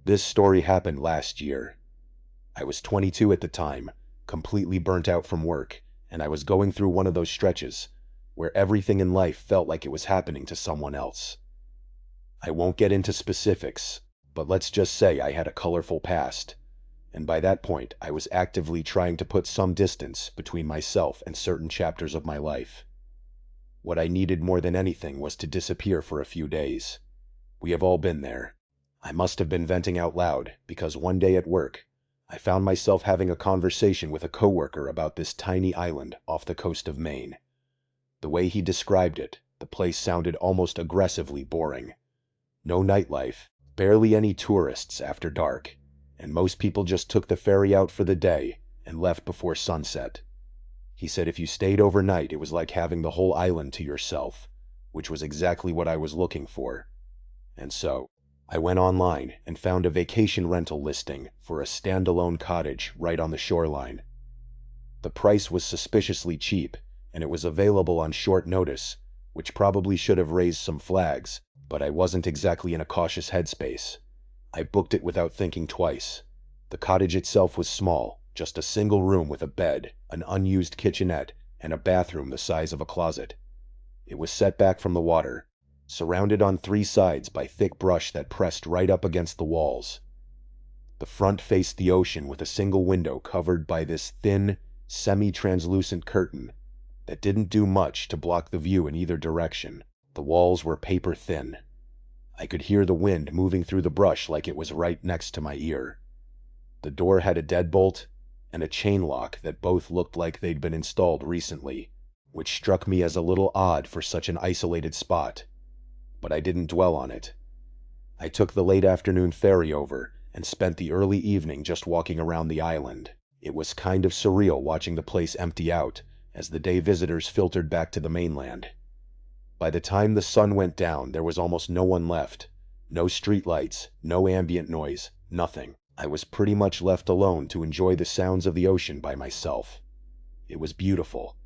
This story happened last year. I was 22 at the time, completely burnt out from work, and I was going through one of those stretches where everything in life felt like it was happening to someone else. I won't get into specifics, but let's just say I had a colorful past, and by that point I was actively trying to put some distance between myself and certain chapters of my life. What I needed more than anything was to disappear for a few days. We have all been there. I must have been venting out loud because one day at work, I found myself having a conversation with a coworker about this tiny island off the coast of Maine. The way he described it, the place sounded almost aggressively boring. No nightlife, barely any tourists after dark, and most people just took the ferry out for the day and left before sunset. He said if you stayed overnight, it was like having the whole island to yourself, which was exactly what I was looking for. And so, I went online and found a vacation rental listing for a standalone cottage right on the shoreline. The price was suspiciously cheap, and it was available on short notice, which probably should have raised some flags, but I wasn't exactly in a cautious headspace. I booked it without thinking twice. The cottage itself was small, just a single room with a bed, an unused kitchenette, and a bathroom the size of a closet. It was set back from the water, surrounded on three sides by thick brush that pressed right up against the walls. The front faced the ocean with a single window covered by this thin, semi-translucent curtain that didn't do much to block the view in either direction. The walls were paper thin. I could hear the wind moving through the brush like it was right next to my ear. The door had a deadbolt and a chain lock that both looked like they'd been installed recently, which struck me as a little odd for such an isolated spot. But I didn't dwell on it. I took the late afternoon ferry over and spent the early evening just walking around the island. It was kind of surreal watching the place empty out as the day visitors filtered back to the mainland. By the time the sun went down, there was almost no one left. No streetlights, no ambient noise, nothing. I was pretty much left alone to enjoy the sounds of the ocean by myself. It was beautiful.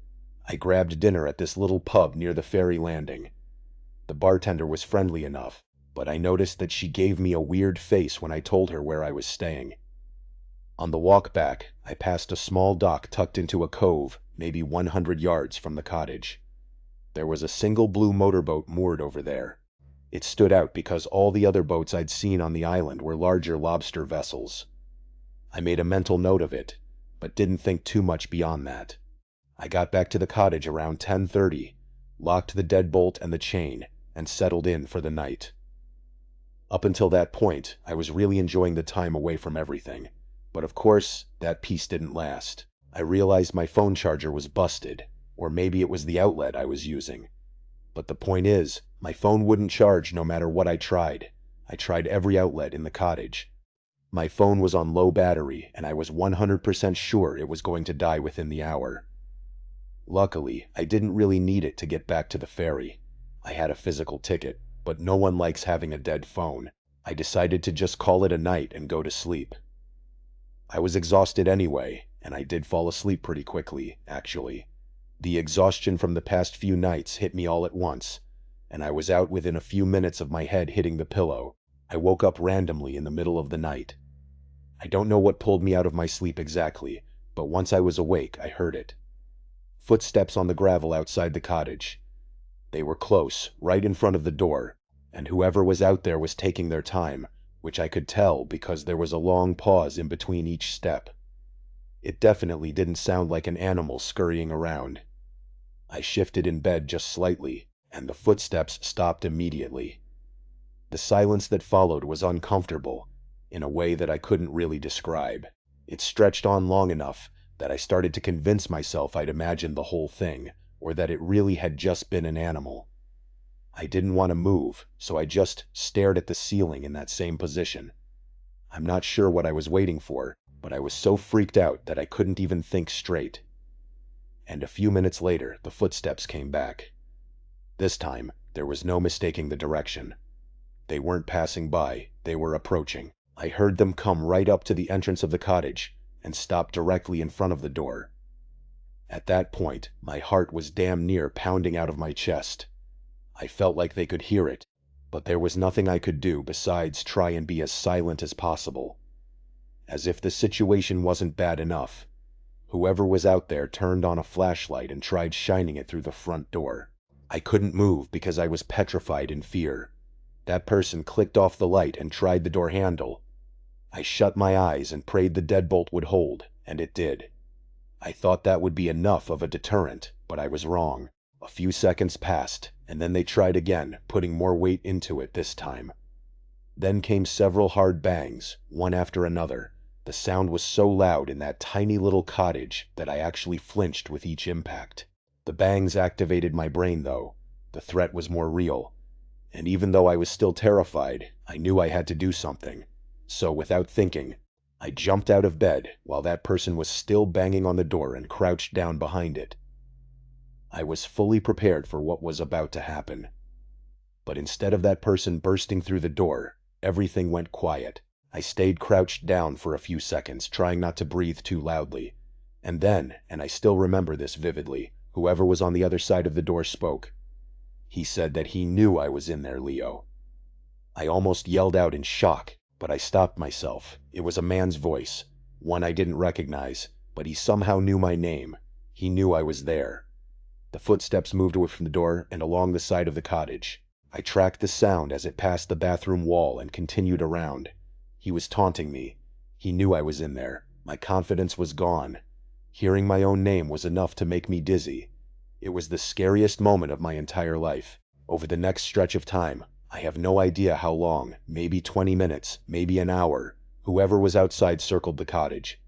I grabbed dinner at this little pub near the ferry landing. The bartender was friendly enough, but I noticed that she gave me a weird face when I told her where I was staying. On the walk back, I passed a small dock tucked into a cove, maybe 100 yards from the cottage. There was a single blue motorboat moored over there. It stood out because all the other boats I'd seen on the island were larger lobster vessels. I made a mental note of it, but didn't think too much beyond that. I got back to the cottage around 10:30, locked the deadbolt and the chain, and settled in for the night. Up until that point, I was really enjoying the time away from everything. But of course, that peace didn't last. I realized my phone charger was busted, or maybe it was the outlet I was using. But the point is, my phone wouldn't charge no matter what I tried. I tried every outlet in the cottage. My phone was on low battery, and I was 100% sure it was going to die within the hour. Luckily, I didn't really need it to get back to the ferry. I had a physical ticket, but no one likes having a dead phone. I decided to just call it a night and go to sleep. I was exhausted anyway, and I did fall asleep pretty quickly, actually. The exhaustion from the past few nights hit me all at once, and I was out within a few minutes of my head hitting the pillow. I woke up randomly in the middle of the night. I don't know what pulled me out of my sleep exactly, but once I was awake, I heard it. Footsteps on the gravel outside the cottage. They were close, right in front of the door, and whoever was out there was taking their time, which I could tell because there was a long pause in between each step. It definitely didn't sound like an animal scurrying around. I shifted in bed just slightly, and the footsteps stopped immediately. The silence that followed was uncomfortable, in a way that I couldn't really describe. It stretched on long enough that I started to convince myself I'd imagined the whole thing, or that it really had just been an animal. I didn't want to move, so I just stared at the ceiling in that same position. I'm not sure what I was waiting for, but I was so freaked out that I couldn't even think straight. And a few minutes later, the footsteps came back. This time, there was no mistaking the direction. They weren't passing by, they were approaching. I heard them come right up to the entrance of the cottage and stop directly in front of the door. At that point, my heart was damn near pounding out of my chest. I felt like they could hear it, but there was nothing I could do besides try and be as silent as possible. As if the situation wasn't bad enough, whoever was out there turned on a flashlight and tried shining it through the front door. I couldn't move because I was petrified in fear. That person clicked off the light and tried the door handle. I shut my eyes and prayed the deadbolt would hold, and it did. I thought that would be enough of a deterrent, but I was wrong. A few seconds passed, and then they tried again, putting more weight into it this time. Then came several hard bangs, one after another. The sound was so loud in that tiny little cottage that I actually flinched with each impact. The bangs activated my brain, though. The threat was more real. And even though I was still terrified, I knew I had to do something. So, without thinking, I jumped out of bed while that person was still banging on the door and crouched down behind it. I was fully prepared for what was about to happen. But instead of that person bursting through the door, everything went quiet. I stayed crouched down for a few seconds, trying not to breathe too loudly. And then, and I still remember this vividly, whoever was on the other side of the door spoke. He said that he knew I was in there, Leo. I almost yelled out in shock, but I stopped myself. It was a man's voice, one I didn't recognize, but he somehow knew my name. He knew I was there. The footsteps moved away from the door and along the side of the cottage. I tracked the sound as it passed the bathroom wall and continued around. He was taunting me. He knew I was in there. My confidence was gone. Hearing my own name was enough to make me dizzy. It was the scariest moment of my entire life. Over the next stretch of time, I have no idea how long, maybe 20 minutes, maybe an hour, whoever was outside circled the cottage.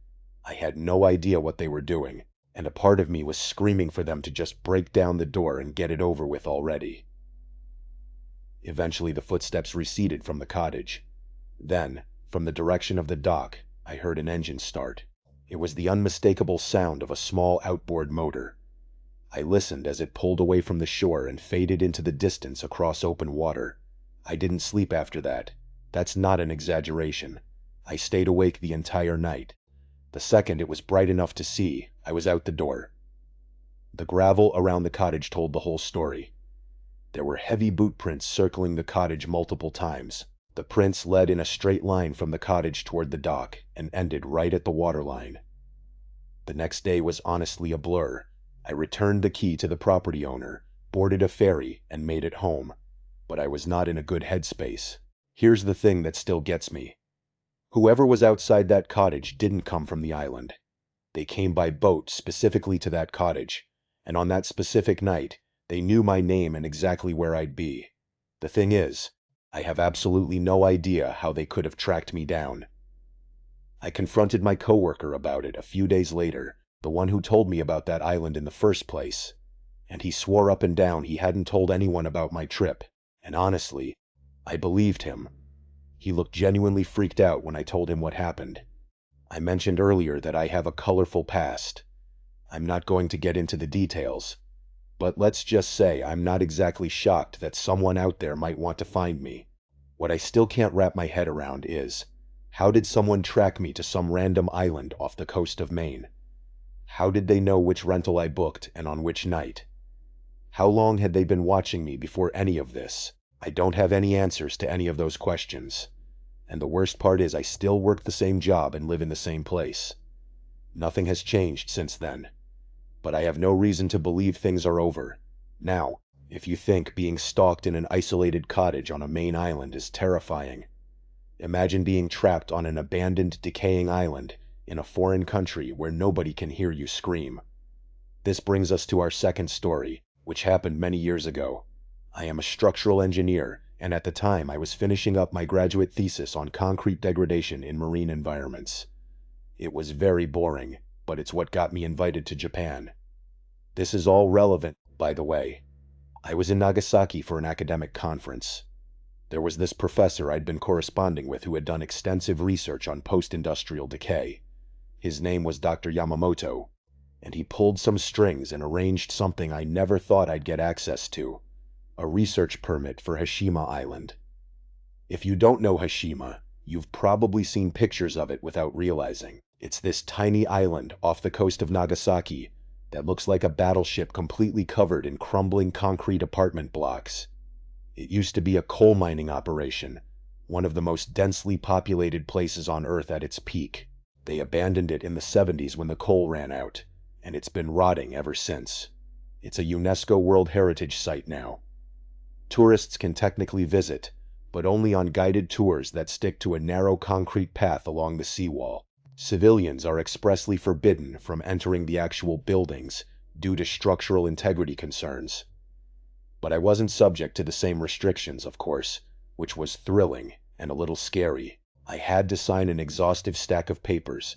I had no idea what they were doing, and a part of me was screaming for them to just break down the door and get it over with already. Eventually the footsteps receded from the cottage. Then, from the direction of the dock, I heard an engine start. It was the unmistakable sound of a small outboard motor. I listened as it pulled away from the shore and faded into the distance across open water. I didn't sleep after that. That's not an exaggeration. I stayed awake the entire night. The second it was bright enough to see, I was out the door. The gravel around the cottage told the whole story. There were heavy boot prints circling the cottage multiple times. The prints led in a straight line from the cottage toward the dock and ended right at the waterline. The next day was honestly a blur. I returned the key to the property owner, boarded a ferry, and made it home. But I was not in a good headspace. Here's the thing that still gets me. Whoever was outside that cottage didn't come from the island. They came by boat specifically to that cottage, and on that specific night, they knew my name and exactly where I'd be. The thing is, I have absolutely no idea how they could have tracked me down. I confronted my coworker about it a few days later, the one who told me about that island in the first place, and he swore up and down he hadn't told anyone about my trip, and honestly, I believed him. He looked genuinely freaked out when I told him what happened. I mentioned earlier that I have a colorful past. I'm not going to get into the details, but let's just say I'm not exactly shocked that someone out there might want to find me. What I still can't wrap my head around is, how did someone track me to some random island off the coast of Maine? How did they know which rental I booked and on which night? How long had they been watching me before any of this? I don't have any answers to any of those questions. And the worst part is I still work the same job and live in the same place. Nothing has changed since then. But I have no reason to believe things are over. Now, if you think being stalked in an isolated cottage on a Maine island is terrifying, imagine being trapped on an abandoned, decaying island in a foreign country where nobody can hear you scream. This brings us to our second story, which happened many years ago. I am a structural engineer, and at the time I was finishing up my graduate thesis on concrete degradation in marine environments. It was very boring, but it's what got me invited to Japan. This is all relevant, by the way. I was in Nagasaki for an academic conference. There was this professor I'd been corresponding with who had done extensive research on post-industrial decay. His name was Dr. Yamamoto, and he pulled some strings and arranged something I never thought I'd get access to: a research permit for Hashima Island. If you don't know Hashima, you've probably seen pictures of it without realizing. It's this tiny island off the coast of Nagasaki that looks like a battleship completely covered in crumbling concrete apartment blocks. It used to be a coal mining operation, one of the most densely populated places on Earth at its peak. They abandoned it in the 70s when the coal ran out, and it's been rotting ever since. It's a UNESCO World Heritage Site now. Tourists can technically visit, but only on guided tours that stick to a narrow concrete path along the seawall. Civilians are expressly forbidden from entering the actual buildings due to structural integrity concerns. But I wasn't subject to the same restrictions, of course, which was thrilling and a little scary. I had to sign an exhaustive stack of papers,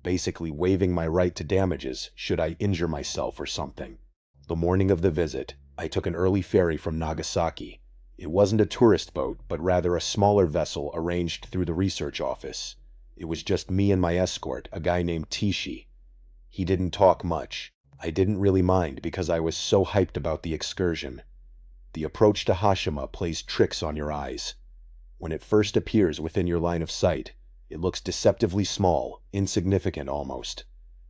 basically waiving my right to damages should I injure myself or something. The morning of the visit, I took an early ferry from Nagasaki. It wasn't a tourist boat, but rather a smaller vessel arranged through the research office. It was just me and my escort, a guy named Tishi. He didn't talk much. I didn't really mind because I was so hyped about the excursion. The approach to Hashima plays tricks on your eyes. When it first appears within your line of sight, it looks deceptively small, insignificant almost.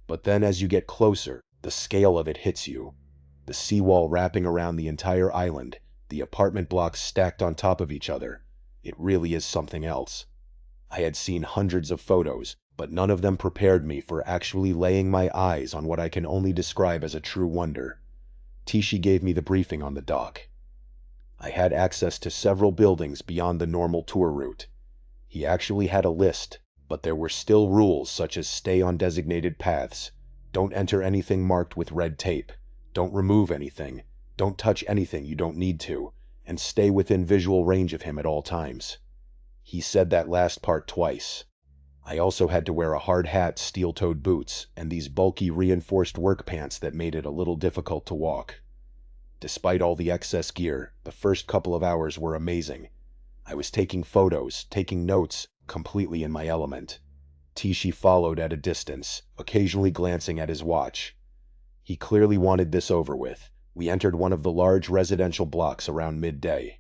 But then as you get closer, the scale of it hits you. The seawall wrapping around the entire island, the apartment blocks stacked on top of each other. It really is something else. I had seen hundreds of photos, but none of them prepared me for actually laying my eyes on what I can only describe as a true wonder. Tishi gave me the briefing on the dock. I had access to several buildings beyond the normal tour route. He actually had a list, but there were still rules such as stay on designated paths, don't enter anything marked with red tape, don't remove anything, don't touch anything you don't need to, and stay within visual range of him at all times. He said that last part twice. I also had to wear a hard hat, steel-toed boots, and these bulky reinforced work pants that made it a little difficult to walk. Despite all the excess gear, the first couple of hours were amazing. I was taking photos, taking notes, completely in my element. Tishi followed at a distance, occasionally glancing at his watch. He clearly wanted this over with. We entered one of the large residential blocks around midday.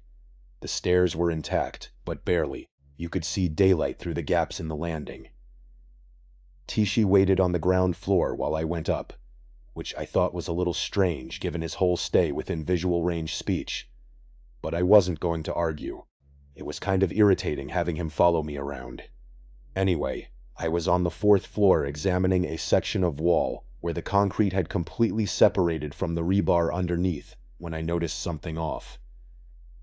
The stairs were intact, but barely. You could see daylight through the gaps in the landing. Tishi waited on the ground floor while I went up, which I thought was a little strange given his whole stay within visual range speech. But I wasn't going to argue. It was kind of irritating having him follow me around. Anyway, I was on the 4th floor examining a section of wall where the concrete had completely separated from the rebar underneath when I noticed something off.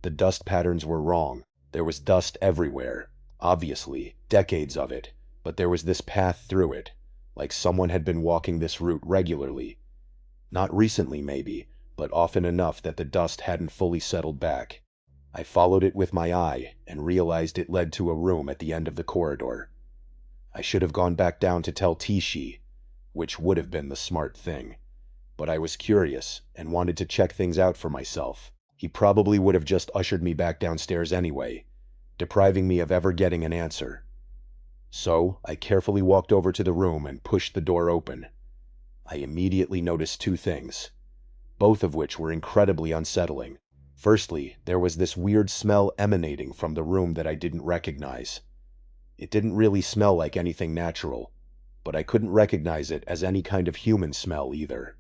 The dust patterns were wrong. There was dust everywhere, obviously, decades of it, but there was this path through it, like someone had been walking this route regularly. Not recently maybe, but often enough that the dust hadn't fully settled back. I followed it with my eye and realized it led to a room at the end of the corridor. I should have gone back down to tell Tishi, which would have been the smart thing. But I was curious and wanted to check things out for myself. He probably would have just ushered me back downstairs anyway, depriving me of ever getting an answer. So I carefully walked over to the room and pushed the door open. I immediately noticed two things, both of which were incredibly unsettling. Firstly, there was this weird smell emanating from the room that I didn't recognize. It didn't really smell like anything natural, but I couldn't recognize it as any kind of human smell either.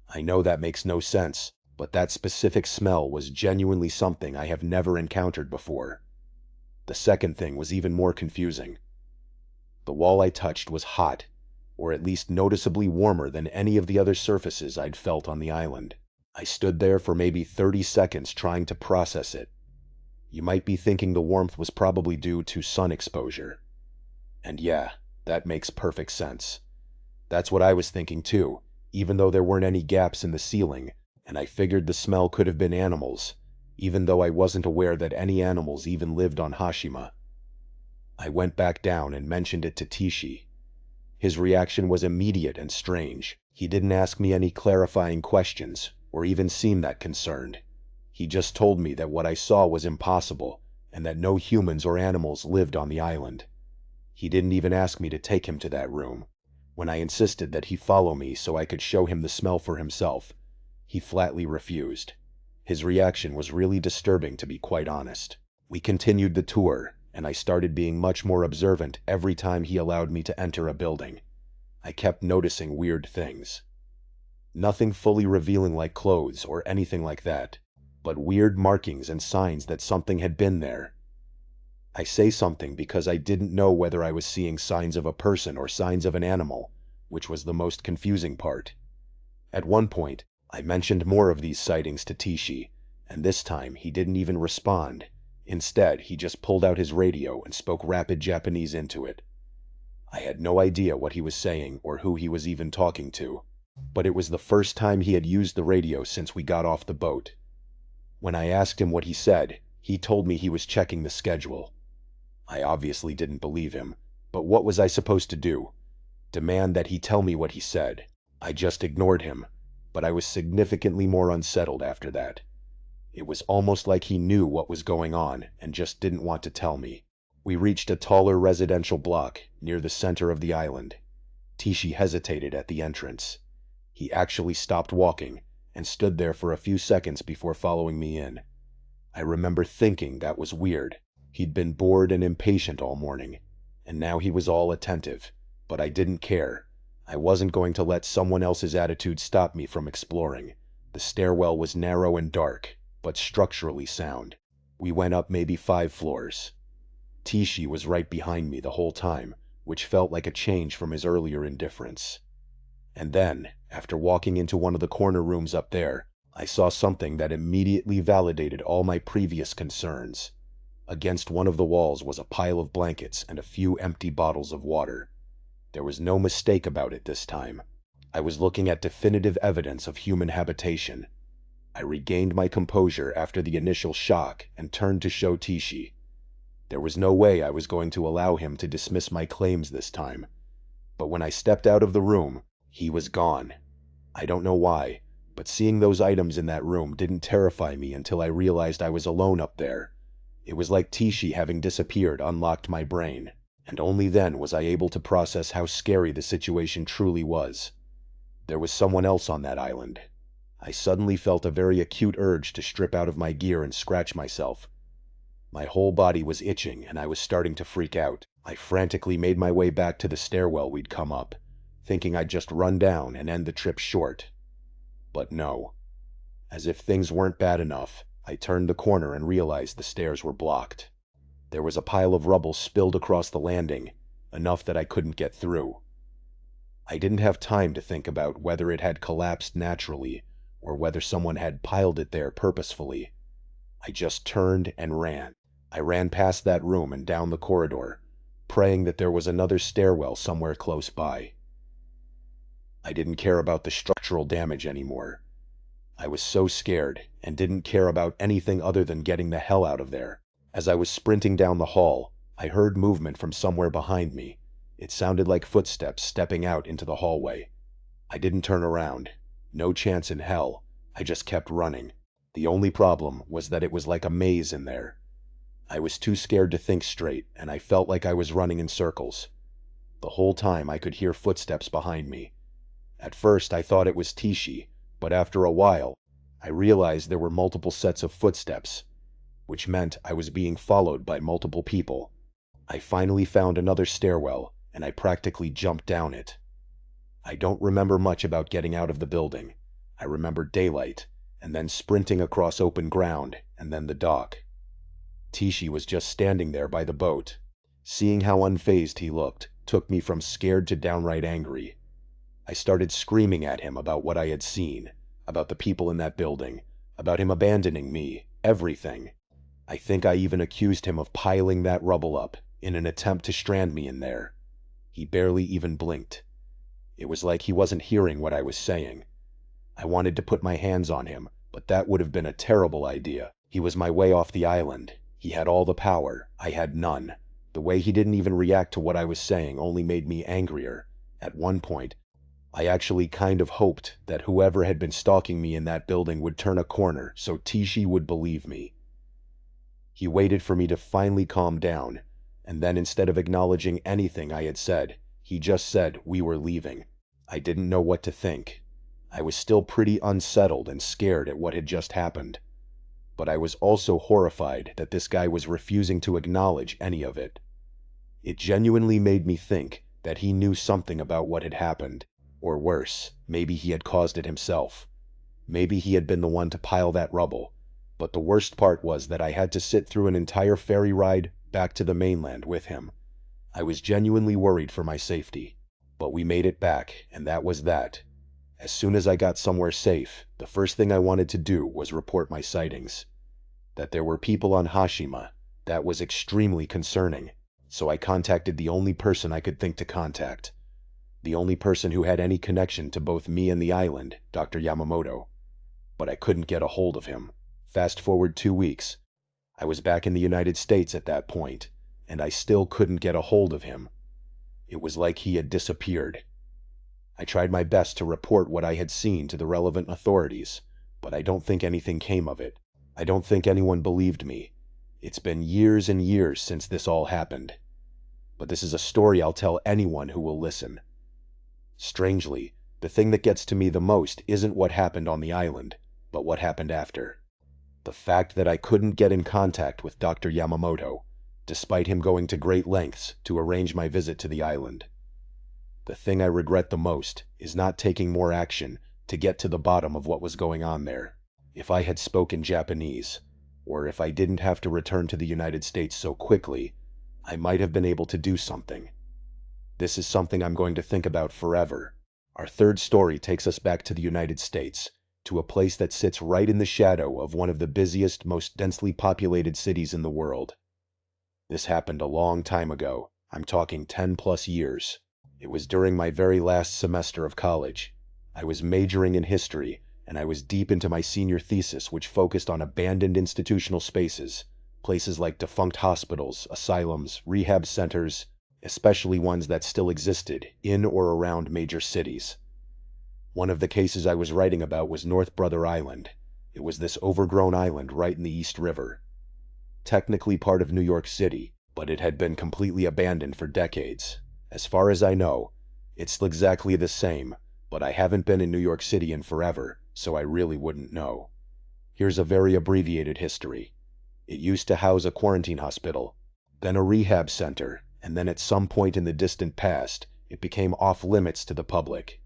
I know that makes no sense, but that specific smell was genuinely something I have never encountered before. The second thing was even more confusing. The wall I touched was hot, or at least noticeably warmer than any of the other surfaces I'd felt on the island. I stood there for maybe 30 seconds trying to process it. You might be thinking the warmth was probably due to sun exposure. And yeah, that makes perfect sense. That's what I was thinking too, even though there weren't any gaps in the ceiling, and I figured the smell could have been animals, even though I wasn't aware that any animals even lived on Hashima. I went back down and mentioned it to Tishi. His reaction was immediate and strange. He didn't ask me any clarifying questions, or even seem that concerned. He just told me that what I saw was impossible, and that no humans or animals lived on the island. He didn't even ask me to take him to that room. When I insisted that he follow me so I could show him the smell for himself, he flatly refused. His reaction was really disturbing, to be quite honest. We continued the tour, and I started being much more observant every time he allowed me to enter a building. I kept noticing weird things. Nothing fully revealing like clothes or anything like that. but weird markings and signs that something had been there. I say something because I didn't know whether I was seeing signs of a person or signs of an animal, which was the most confusing part. At one point, I mentioned more of these sightings to Tishi, and this time he didn't even respond. Instead, he just pulled out his radio and spoke rapid Japanese into it. I had no idea what he was saying or who he was even talking to, but it was the first time he had used the radio since we got off the boat. When I asked him what he said, he told me he was checking the schedule. I obviously didn't believe him, but what was I supposed to do? Demand that he tell me what he said. I just ignored him, but I was significantly more unsettled after that. It was almost like he knew what was going on and just didn't want to tell me. We reached a taller residential block near the center of the island. Tishi hesitated at the entrance. He actually stopped walking and stood there for a few seconds before following me in. I remember thinking that was weird. He'd been bored and impatient all morning, and now he was all attentive, but I didn't care. I wasn't going to let someone else's attitude stop me from exploring. The stairwell was narrow and dark, but structurally sound. We went up maybe 5 floors. Tishi was right behind me the whole time, which felt like a change from his earlier indifference. And then, after walking into one of the corner rooms up there, I saw something that immediately validated all my previous concerns. Against one of the walls was a pile of blankets and a few empty bottles of water. There was no mistake about it this time. I was looking at definitive evidence of human habitation. I regained my composure after the initial shock and turned to show Tishi. There was no way I was going to allow him to dismiss my claims this time. But when I stepped out of the room, he was gone. I don't know why, but seeing those items in that room didn't terrify me until I realized I was alone up there. It was like Tishi having disappeared unlocked my brain, and only then was I able to process how scary the situation truly was. There was someone else on that island. I suddenly felt a very acute urge to strip out of my gear and scratch myself. My whole body was itching and I was starting to freak out. I frantically made my way back to the stairwell we'd come up, thinking I'd just run down and end the trip short. But no. As if things weren't bad enough, I turned the corner and realized the stairs were blocked. There was a pile of rubble spilled across the landing, enough that I couldn't get through. I didn't have time to think about whether it had collapsed naturally, or whether someone had piled it there purposefully. I just turned and ran. I ran past that room and down the corridor, praying that there was another stairwell somewhere close by. I didn't care about the structural damage anymore. I was so scared and didn't care about anything other than getting the hell out of there. As I was sprinting down the hall, I heard movement from somewhere behind me. It sounded like footsteps stepping out into the hallway. I didn't turn around. No chance in hell. I just kept running. The only problem was that it was like a maze in there. I was too scared to think straight, and I felt like I was running in circles. The whole time I could hear footsteps behind me. At first I thought it was Tishi, but after a while, I realized there were multiple sets of footsteps, which meant I was being followed by multiple people. I finally found another stairwell, and I practically jumped down it. I don't remember much about getting out of the building. I remember daylight, and then sprinting across open ground, and then the dock. Tishi was just standing there by the boat. Seeing how unfazed he looked took me from scared to downright angry. I started screaming at him about what I had seen, about the people in that building, about him abandoning me, everything. I think I even accused him of piling that rubble up in an attempt to strand me in there. He barely even blinked. It was like he wasn't hearing what I was saying. I wanted to put my hands on him, but that would have been a terrible idea. He was my way off the island. He had all the power. I had none. The way he didn't even react to what I was saying only made me angrier. At one point, I actually kind of hoped that whoever had been stalking me in that building would turn a corner so Tishi would believe me. He waited for me to finally calm down, and then instead of acknowledging anything I had said, he just said we were leaving. I didn't know what to think. I was still pretty unsettled and scared at what had just happened. But I was also horrified that this guy was refusing to acknowledge any of it. It genuinely made me think that he knew something about what had happened, or worse, maybe he had caused it himself. Maybe he had been the one to pile that rubble, But the worst part was that I had to sit through an entire ferry ride back to the mainland with him. I was genuinely worried for my safety. But we made it back, and that was that. As soon as I got somewhere safe, the first thing I wanted to do was report my sightings. That there were people on Hashima, that was extremely concerning, so I contacted the only person I could think to contact. The only person who had any connection to both me and the island, Dr. Yamamoto. But I couldn't get a hold of him. Fast forward 2 weeks. I was back in the United States at that point, and I still couldn't get a hold of him. It was like he had disappeared. I tried my best to report what I had seen to the relevant authorities, but I don't think anything came of it. I don't think anyone believed me. It's been years and years since this all happened. But this is a story I'll tell anyone who will listen. Strangely, the thing that gets to me the most isn't what happened on the island, but what happened after. The fact that I couldn't get in contact with Dr. Yamamoto, despite him going to great lengths to arrange my visit to the island. The thing I regret the most is not taking more action to get to the bottom of what was going on there. If I had spoken Japanese, or if I didn't have to return to the United States so quickly, I might have been able to do something. This is something I'm going to think about forever. Our third story takes us back to the United States, to a place that sits right in the shadow of one of the busiest, most densely populated cities in the world. This happened a long time ago. I'm talking 10+ years. It was during my very last semester of college. I was majoring in history, and I was deep into my senior thesis, which focused on abandoned institutional spaces, places like defunct hospitals, asylums, rehab centers, especially ones that still existed in or around major cities. One of the cases I was writing about was North Brother Island. It was this overgrown island right in the East River. Technically part of New York City, but it had been completely abandoned for decades. As far as I know, it's still exactly the same, but I haven't been in New York City in forever, so I really wouldn't know. Here's a very abbreviated history. It used to house a quarantine hospital, then a rehab center, and then at some point in the distant past, it became off-limits to the public.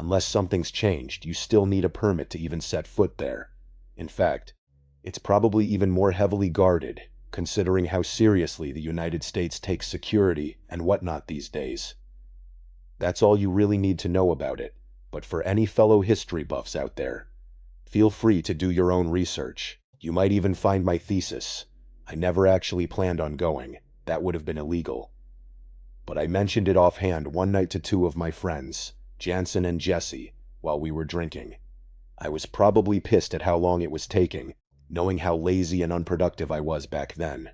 Unless something's changed, you still need a permit to even set foot there. In fact, it's probably even more heavily guarded, considering how seriously the United States takes security and whatnot these days. That's all you really need to know about it, but for any fellow history buffs out there, feel free to do your own research. You might even find my thesis. I never actually planned on going. That would have been illegal. But I mentioned it offhand one night to 2 of my friends, Jansen and Jesse, while we were drinking. I was probably pissed at how long it was taking, knowing how lazy and unproductive I was back then.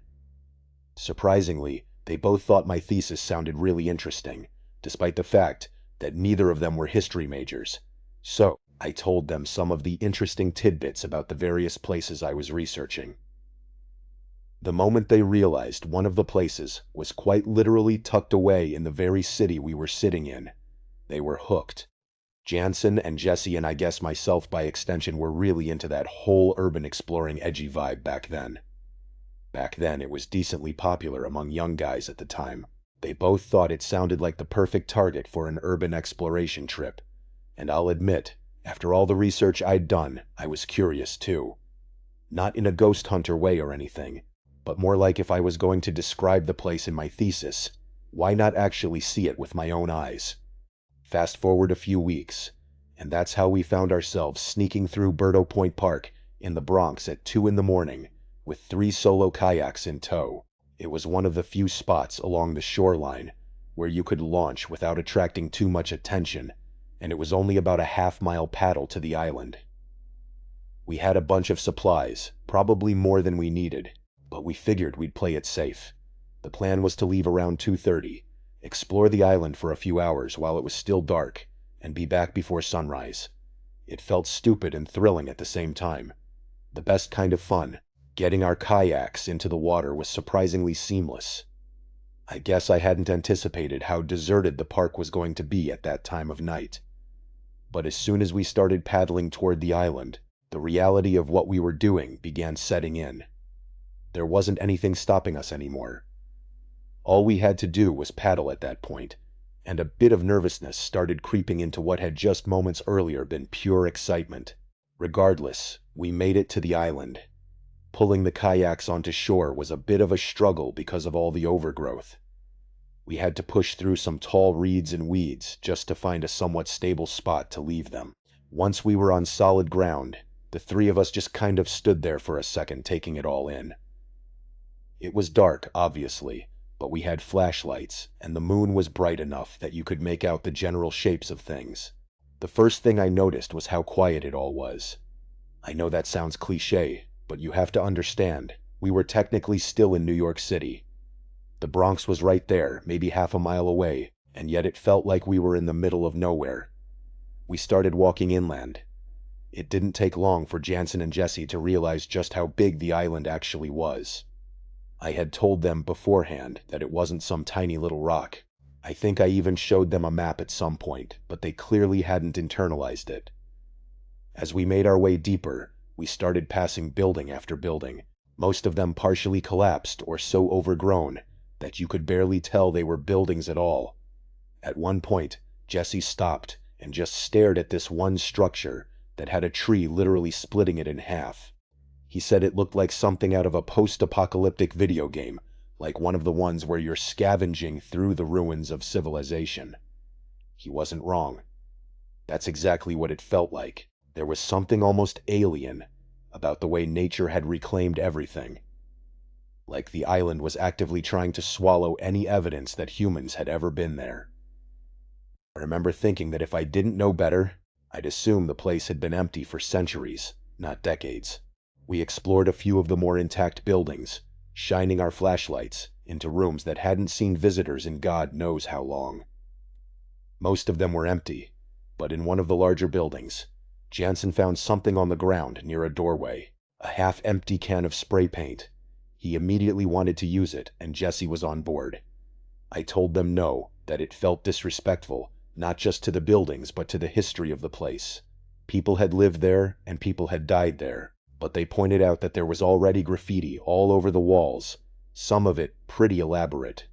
Surprisingly, they both thought my thesis sounded really interesting, despite the fact that neither of them were history majors. So, I told them some of the interesting tidbits about the various places I was researching. The moment they realized one of the places was quite literally tucked away in the very city we were sitting in, they were hooked. Jansen and Jesse, and I guess myself by extension, were really into that whole urban exploring edgy vibe back then. Back then, it was decently popular among young guys at the time. They both thought it sounded like the perfect target for an urban exploration trip. And I'll admit, after all the research I'd done, I was curious too. Not in a ghost hunter way or anything, but more like if I was going to describe the place in my thesis, why not actually see it with my own eyes? Fast forward a few weeks, and that's how we found ourselves sneaking through Berto Point Park in the Bronx at 2 in the morning, with 3 solo kayaks in tow. It was one of the few spots along the shoreline where you could launch without attracting too much attention, and it was only about a half-mile paddle to the island. We had a bunch of supplies, probably more than we needed, but we figured we'd play it safe. The plan was to leave around 2:30, explore the island for a few hours while it was still dark, and be back before sunrise. It felt stupid and thrilling at the same time. The best kind of fun. Getting our kayaks into the water was surprisingly seamless. I guess I hadn't anticipated how deserted the park was going to be at that time of night. But as soon as we started paddling toward the island, the reality of what we were doing began setting in. There wasn't anything stopping us anymore. All we had to do was paddle at that point, and a bit of nervousness started creeping into what had just moments earlier been pure excitement. Regardless, we made it to the island. Pulling the kayaks onto shore was a bit of a struggle because of all the overgrowth. We had to push through some tall reeds and weeds just to find a somewhat stable spot to leave them. Once we were on solid ground, the three of us just kind of stood there for a second, taking it all in. It was dark, obviously, but we had flashlights, and the moon was bright enough that you could make out the general shapes of things. The first thing I noticed was how quiet it all was. I know that sounds cliché, but you have to understand, we were technically still in New York City. The Bronx was right there, maybe half a mile away, and yet it felt like we were in the middle of nowhere. We started walking inland. It didn't take long for Jansen and Jesse to realize just how big the island actually was. I had told them beforehand that it wasn't some tiny little rock. I think I even showed them a map at some point, but they clearly hadn't internalized it. As we made our way deeper, we started passing building after building, most of them partially collapsed or so overgrown that you could barely tell they were buildings at all. At one point, Jesse stopped and just stared at this one structure that had a tree literally splitting it in half. He said it looked like something out of a post-apocalyptic video game, like one of the ones where you're scavenging through the ruins of civilization. He wasn't wrong. That's exactly what it felt like. There was something almost alien about the way nature had reclaimed everything. Like the island was actively trying to swallow any evidence that humans had ever been there. I remember thinking that if I didn't know better, I'd assume the place had been empty for centuries, not decades. We explored a few of the more intact buildings, shining our flashlights into rooms that hadn't seen visitors in God knows how long. Most of them were empty, but in one of the larger buildings, Jansen found something on the ground near a doorway, a half-empty can of spray paint. He immediately wanted to use it, and Jesse was on board. I told them no, that it felt disrespectful, not just to the buildings but to the history of the place. People had lived there, and people had died there, but they pointed out that there was already graffiti all over the walls, some of it pretty elaborate,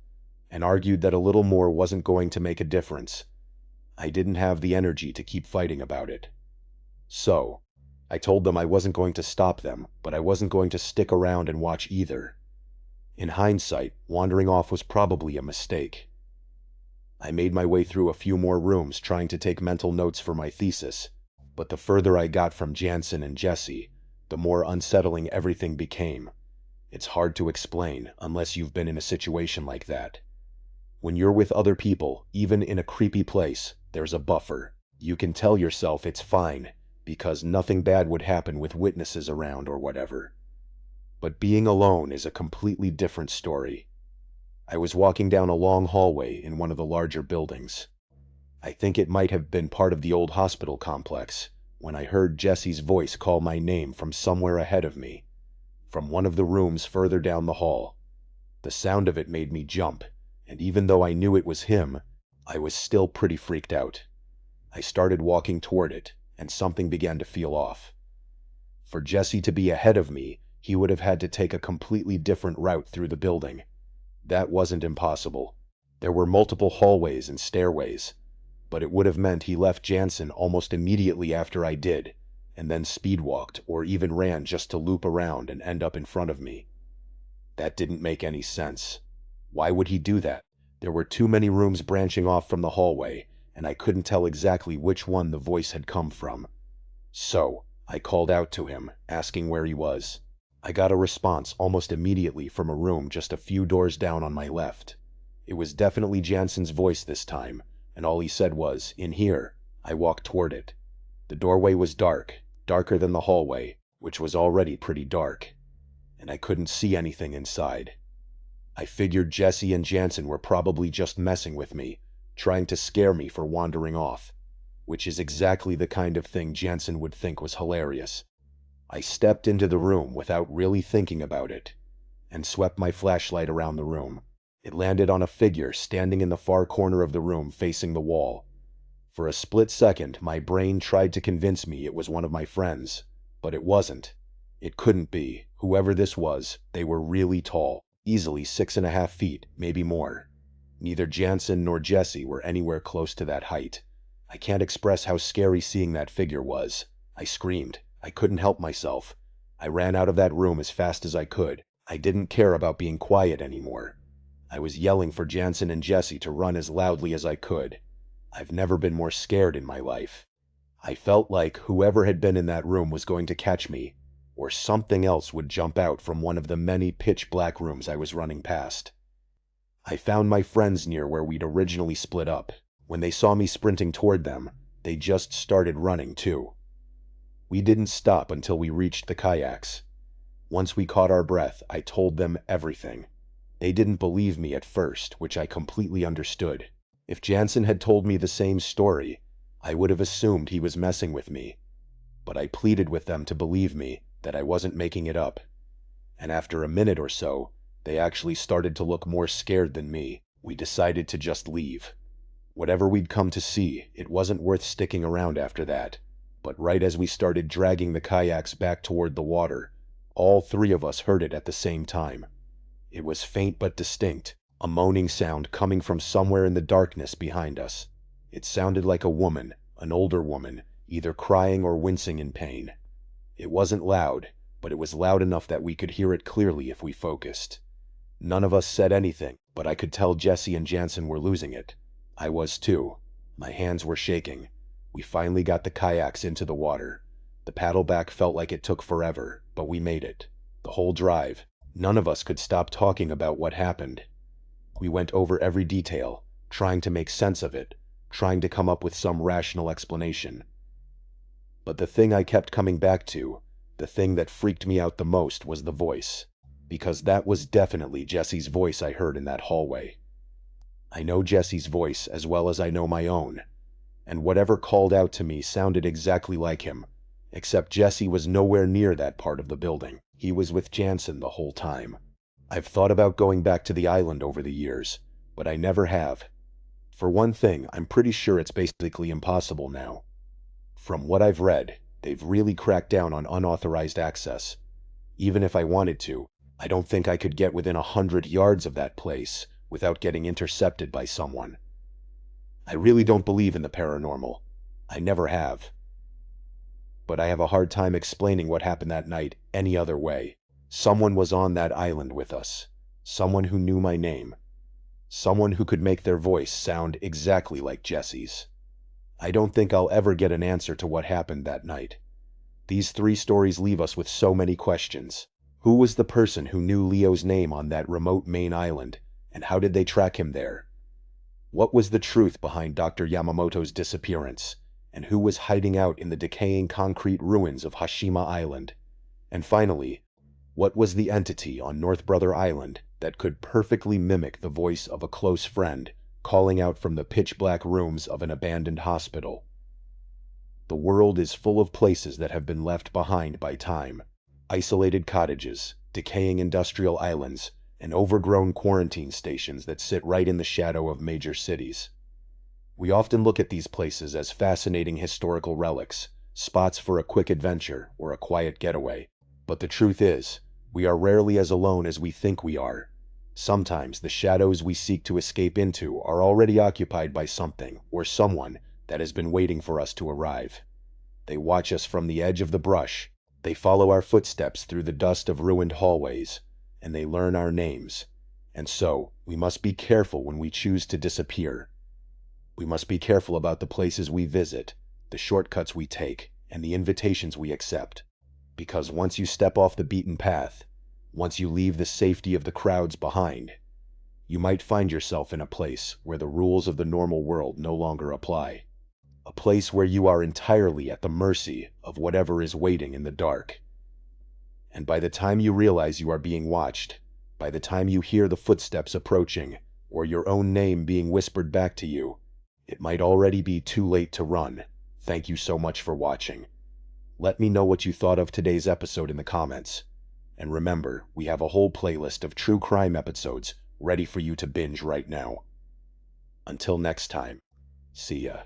and argued that a little more wasn't going to make a difference. I didn't have the energy to keep fighting about it. So, I told them I wasn't going to stop them, but I wasn't going to stick around and watch either. In hindsight, wandering off was probably a mistake. I made my way through a few more rooms trying to take mental notes for my thesis, but the further I got from Jansen and Jesse, the more unsettling everything became. It's hard to explain unless you've been in a situation like that. When you're with other people, even in a creepy place, there's a buffer. You can tell yourself it's fine, because nothing bad would happen with witnesses around or whatever. But being alone is a completely different story. I was walking down a long hallway in one of the larger buildings. I think it might have been part of the old hospital complex, when I heard Jesse's voice call my name from somewhere ahead of me, from one of the rooms further down the hall. The sound of it made me jump, and even though I knew it was him, I was still pretty freaked out. I started walking toward it, and something began to feel off. For Jesse to be ahead of me, he would have had to take a completely different route through the building. That wasn't impossible. There were multiple hallways and stairways, but it would have meant he left Jansen almost immediately after I did, and then speedwalked or even ran just to loop around and end up in front of me. That didn't make any sense. Why would he do that? There were too many rooms branching off from the hallway, and I couldn't tell exactly which one the voice had come from. So, I called out to him, asking where he was. I got a response almost immediately from a room just a few doors down on my left. It was definitely Jansen's voice this time, and all he said was, "In here." I walked toward it. The doorway was dark, darker than the hallway, which was already pretty dark, and I couldn't see anything inside. I figured Jesse and Jansen were probably just messing with me, trying to scare me for wandering off, which is exactly the kind of thing Jansen would think was hilarious. I stepped into the room without really thinking about it, and swept my flashlight around the room. It landed on a figure standing in the far corner of the room facing the wall. For a split second, my brain tried to convince me it was one of my friends, but it wasn't. It couldn't be. Whoever this was, they were really tall, easily 6.5 feet, maybe more. Neither Jansen nor Jesse were anywhere close to that height. I can't express how scary seeing that figure was. I screamed. I couldn't help myself. I ran out of that room as fast as I could. I didn't care about being quiet anymore. I was yelling for Jansen and Jesse to run as loudly as I could. I've never been more scared in my life. I felt like whoever had been in that room was going to catch me, or something else would jump out from one of the many pitch-black rooms I was running past. I found my friends near where we'd originally split up. When they saw me sprinting toward them, they just started running too. We didn't stop until we reached the kayaks. Once we caught our breath, I told them everything. They didn't believe me at first, which I completely understood. If Jansen had told me the same story, I would have assumed he was messing with me. But I pleaded with them to believe me, that I wasn't making it up. And after a minute or so, they actually started to look more scared than me. We decided to just leave. Whatever we'd come to see, it wasn't worth sticking around after that. But right as we started dragging the kayaks back toward the water, all three of us heard it at the same time. It was faint but distinct, a moaning sound coming from somewhere in the darkness behind us. It sounded like a woman, an older woman, either crying or wincing in pain. It wasn't loud, but it was loud enough that we could hear it clearly if we focused. None of us said anything, but I could tell Jesse and Jansen were losing it. I was too. My hands were shaking. We finally got the kayaks into the water. The paddleback felt like it took forever, but we made it. The whole drive. None of us could stop talking about what happened. We went over every detail, trying to make sense of it, trying to come up with some rational explanation. But the thing I kept coming back to, the thing that freaked me out the most, was the voice. Because that was definitely Jesse's voice I heard in that hallway. I know Jesse's voice as well as I know my own, and whatever called out to me sounded exactly like him, except Jesse was nowhere near that part of the building. He was with Jansen the whole time. I've thought about going back to the island over the years, but I never have. For one thing, I'm pretty sure it's basically impossible now. From what I've read, they've really cracked down on unauthorized access. Even if I wanted to, I don't think I could get within 100 yards of that place without getting intercepted by someone. I really don't believe in the paranormal. I never have. But I have a hard time explaining what happened that night any other way. Someone was on that island with us. Someone who knew my name. Someone who could make their voice sound exactly like Jesse's. I don't think I'll ever get an answer to what happened that night. These three stories leave us with so many questions. Who was the person who knew Leo's name on that remote Maine island, and how did they track him there? What was the truth behind Dr. Yamamoto's disappearance, and who was hiding out in the decaying concrete ruins of Hashima Island? And finally, what was the entity on North Brother Island that could perfectly mimic the voice of a close friend calling out from the pitch-black rooms of an abandoned hospital? The world is full of places that have been left behind by time. Isolated cottages, decaying industrial islands, and overgrown quarantine stations that sit right in the shadow of major cities. We often look at these places as fascinating historical relics, spots for a quick adventure or a quiet getaway. But the truth is, we are rarely as alone as we think we are. Sometimes the shadows we seek to escape into are already occupied by something or someone that has been waiting for us to arrive. They watch us from the edge of the brush. They follow our footsteps through the dust of ruined hallways, and they learn our names. And so, we must be careful when we choose to disappear. We must be careful about the places we visit, the shortcuts we take, and the invitations we accept. Because once you step off the beaten path, once you leave the safety of the crowds behind, you might find yourself in a place where the rules of the normal world no longer apply. A place where you are entirely at the mercy of whatever is waiting in the dark. And by the time you realize you are being watched, by the time you hear the footsteps approaching, or your own name being whispered back to you, it might already be too late to run. Thank you so much for watching. Let me know what you thought of today's episode in the comments. And remember, we have a whole playlist of true crime episodes ready for you to binge right now. Until next time, see ya.